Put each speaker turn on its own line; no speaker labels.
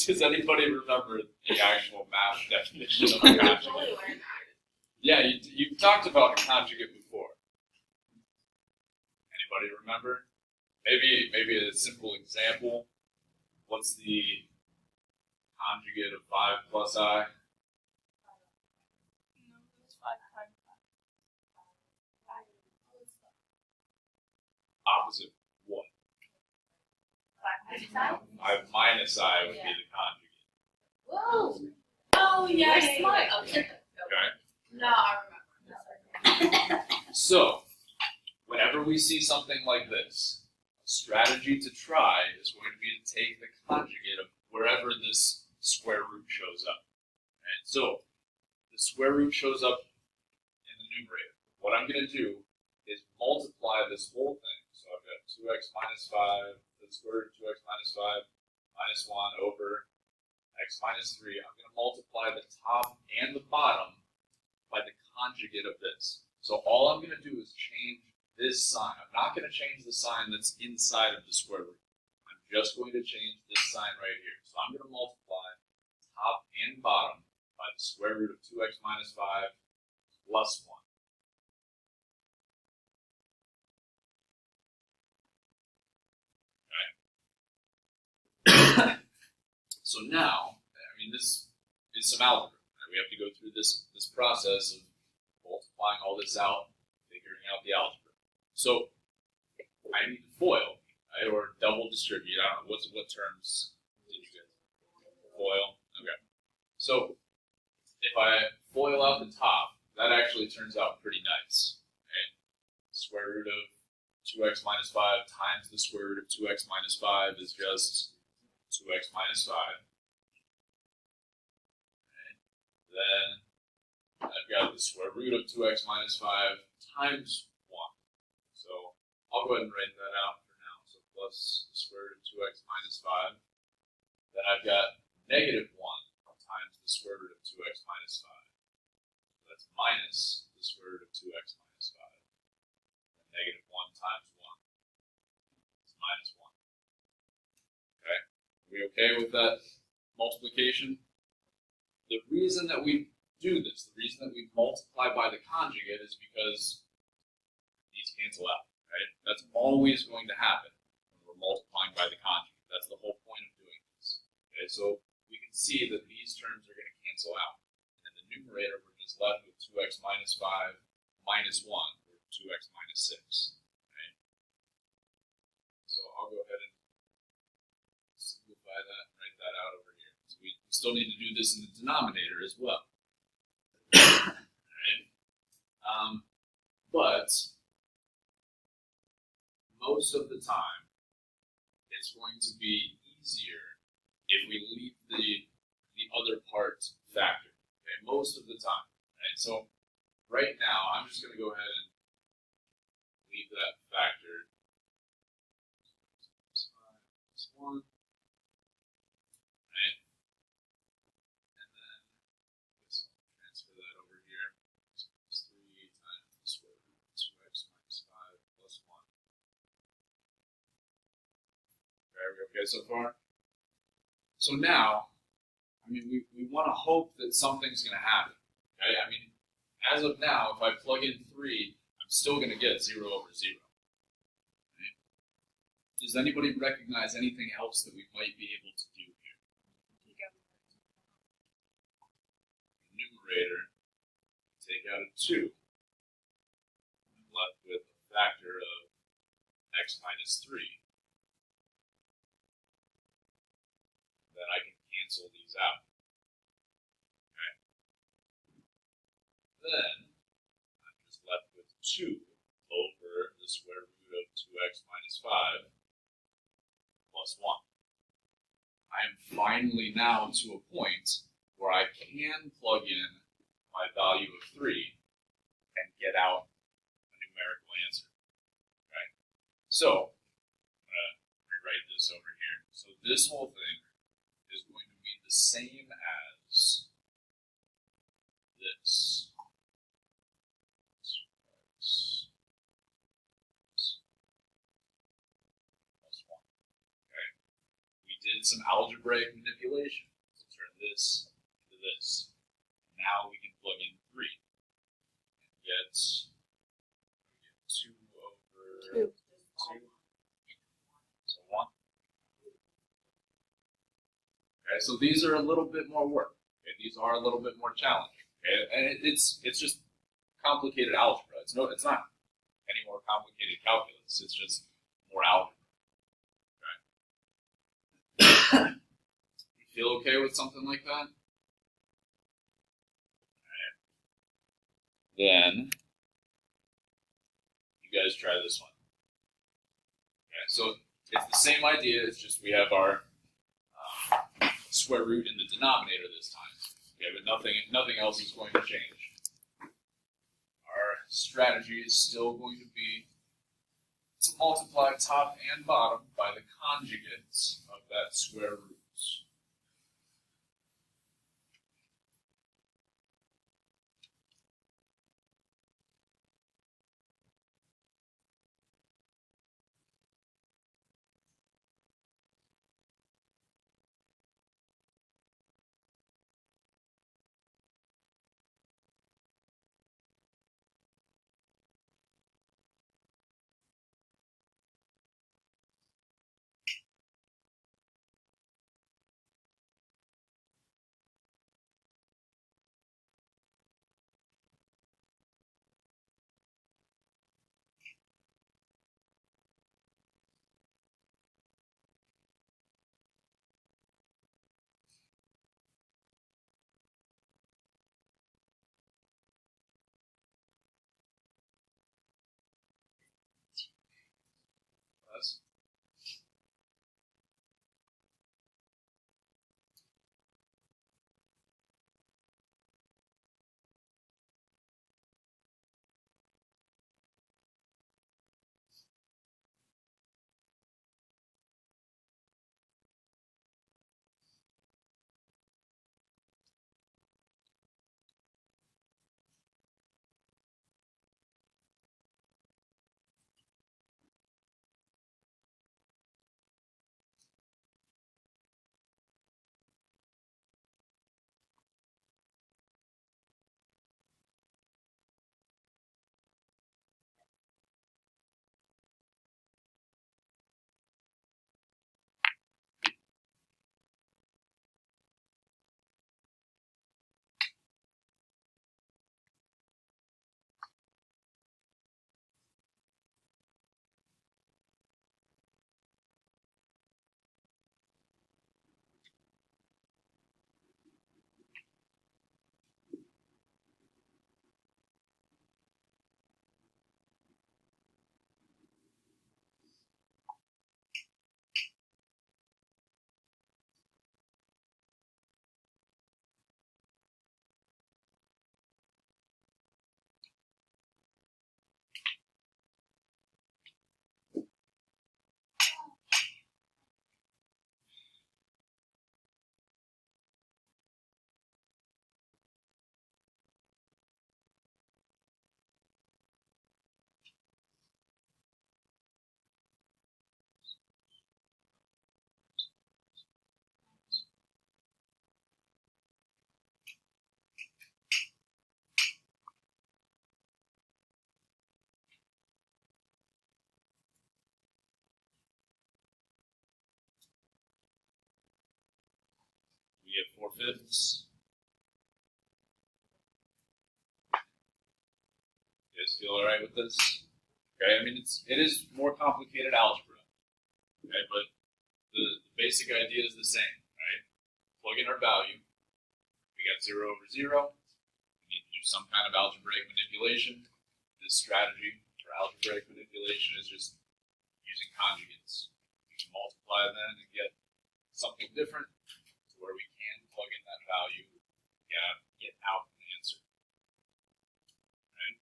Does anybody remember the actual math definition of a conjugate? Yeah, you've talked about a conjugate before. Anybody remember? Maybe a simple example. What's the conjugate of 5 plus I? Opposite what? 5 minus I would be the conjugate.
Whoa! Oh, yeah, smart. Okay. No, I remember.
So, whenever we see something like this, a strategy to try is going to be to take the conjugate of wherever this square root shows up. Right? So, the square root shows up in the numerator. What I'm going to do is multiply this whole thing. So I've got 2x minus 5, the square root of 2x minus 5, minus 1 over x minus 3. I'm going to multiply the top and the bottom by the conjugate of this. So all I'm going to do is change this sign. I'm not going to change the sign that's inside of the square root. I'm just going to change this sign right here. So I'm going to multiply top and bottom by the square root of 2x minus 5 plus 1. So now, this is some algebra. Right? We have to go through this process of multiplying all this out, figuring out the algebra. So I need to FOIL, right? Or double distribute. I don't know what terms did you get? FOIL. Okay. So if I FOIL out the top, that actually turns out pretty nice. Right? Square root of 2x minus 5 times the square root of 2x minus 5 is just 2x minus 5. Right. Then I've got the square root of 2x minus 5 times 1. So I'll go ahead and write that out for now. So plus the square root of 2x minus 5. Then I've got negative 1 times the square root of 2x minus 5. So that's minus the square root of 2x minus 5. And negative 1 times 1 is minus 1. Okay? Are we okay with that multiplication? The reason that we do this, the reason that we multiply by the conjugate is because these cancel out, right? That's always going to happen when we're multiplying by the conjugate. That's the whole point of doing this. Okay, so we can see that these terms are going to cancel out. And in the numerator, we're just left with 2x minus 5 minus 1, or 2x minus 6. Right? So I'll go ahead and simplify that and write that out over here. So we still need to do this in the denominator as well. Right? But most of the time, it's going to be easier if we leave the other part factored. Okay? Most of the time. Right? So right now, I'm just going to go ahead and leave that factored. Plus 1. Right? And then transfer that over here. So it's 3 times the square root of 2x minus 5 plus 1. Are we okay so far? So now, we want to hope that something's going to happen. Okay? As of now, if I plug in 3, I'm still going to get 0 over 0. Right? Does anybody recognize anything else that we might be able to do here? Numerator, take out a 2. I'm left with a factor of x minus 3. Then I can cancel these out. Okay. Then I'm just left with 2 over the square root of 2x minus 5 plus 1. I am finally now to a point where I can plug in my value of 3 and get out a numerical answer. Okay. So I'm going to rewrite this over here. So this whole thing is going to be the same as this. Plus 1. Okay. did some algebraic manipulation to turn this into this. Now we can plug in 3 and get 2 over 2. So 1. Okay, so these are a little bit more work. Okay, these are a little bit more challenging. Okay, and it's just complicated algebra. It's not any more complicated calculus. It's just more algebra. Okay. You feel okay with something like that? Alright. Then you guys try this one. Okay, so it's the same idea. It's just we have our square root in the denominator this time. Okay, but nothing else is going to change. Our strategy is still going to be to multiply top and bottom by the conjugates of that square root. Plus. We have 4/5. You guys feel all right with this? Okay, I mean it is more complicated algebra. Okay, but the basic idea is the same, right? Plug in our value. We got 0 over 0. We need to do some kind of algebraic manipulation. This strategy for algebraic manipulation is just using conjugates. We can multiply them and get something different to where we can plug in that value, get out an answer. Right?